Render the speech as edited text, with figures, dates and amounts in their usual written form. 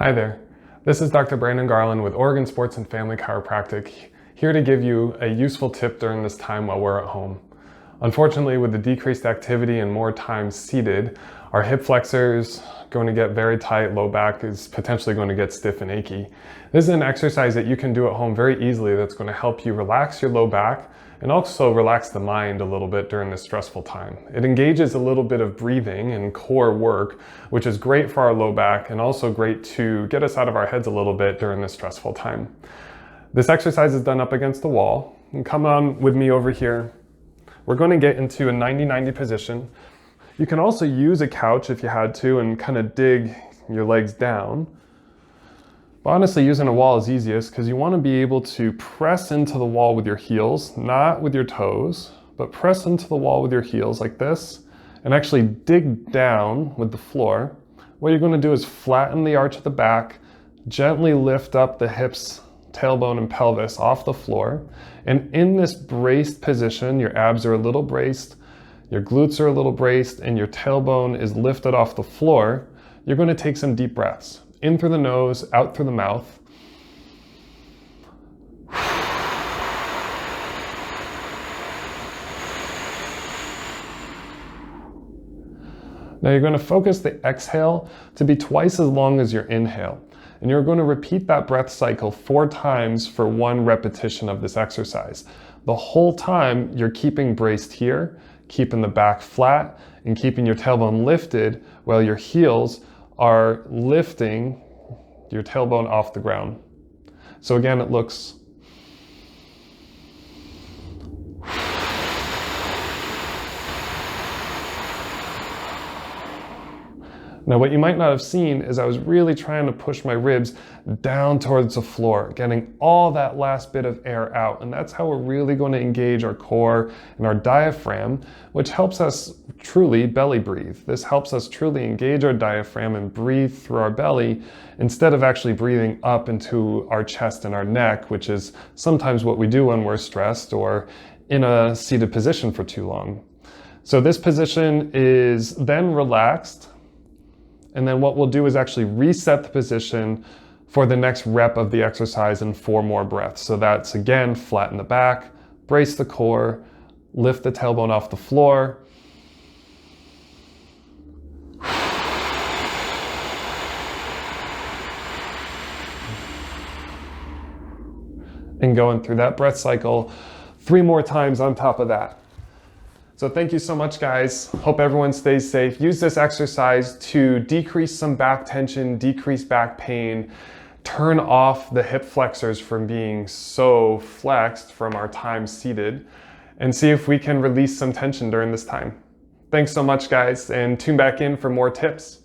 Hi there, this is Dr. Brandon Garland with Oregon Sports and Family Chiropractic, here to give you a useful tip during this time while we're at home. Unfortunately, with the decreased activity and more time seated, our hip flexors going to get very tight, low back is potentially going to get stiff and achy. This is an exercise that you can do at home very easily that's going to help you relax your low back and also relax the mind a little bit during this stressful time. It engages a little bit of breathing and core work, which is great for our low back and also great to get us out of our heads a little bit during this stressful time. This exercise is done up against the wall. And come on with me over here. We're going to get into a 90-90 position. You can also use a couch if you had to and kind of dig your legs down. But honestly, using a wall is easiest because you want to be able to press into the wall with your heels, not with your toes, but press into the wall with your heels like this and actually dig down with the floor. What you're going to do is flatten the arch of the back, gently lift up the hips, tailbone, and pelvis off the floor. And in this braced position, your abs are a little braced, your glutes are a little braced, and your tailbone is lifted off the floor. You're going to take some deep breaths. In through the nose, out through the mouth. Now you're going to focus the exhale to be twice as long as your inhale. And you're going to repeat that breath cycle 4 times for 1 repetition of this exercise. The whole time you're keeping braced here, keeping the back flat, and keeping your tailbone lifted while your heels are lifting your tailbone off the ground. So again, it looks Now what you might not have seen is I was really trying to push my ribs down towards the floor, getting all that last bit of air out. And that's how we're really going to engage our core and our diaphragm, which helps us truly belly breathe. This helps us truly engage our diaphragm and breathe through our belly instead of actually breathing up into our chest and our neck, which is sometimes what we do when we're stressed or in a seated position for too long. So this position is then relaxed. And then what we'll do is actually reset the position for the next rep of the exercise in 4 more breaths. So that's again, flatten the back, brace the core, lift the tailbone off the floor. And going through that breath cycle 3 more times on top of that. So thank you so much, guys. Hope everyone stays safe. Use this exercise to decrease some back tension, decrease back pain, turn off the hip flexors from being so flexed from our time seated, and see if we can release some tension during this time. Thanks so much, guys, and tune back in for more tips.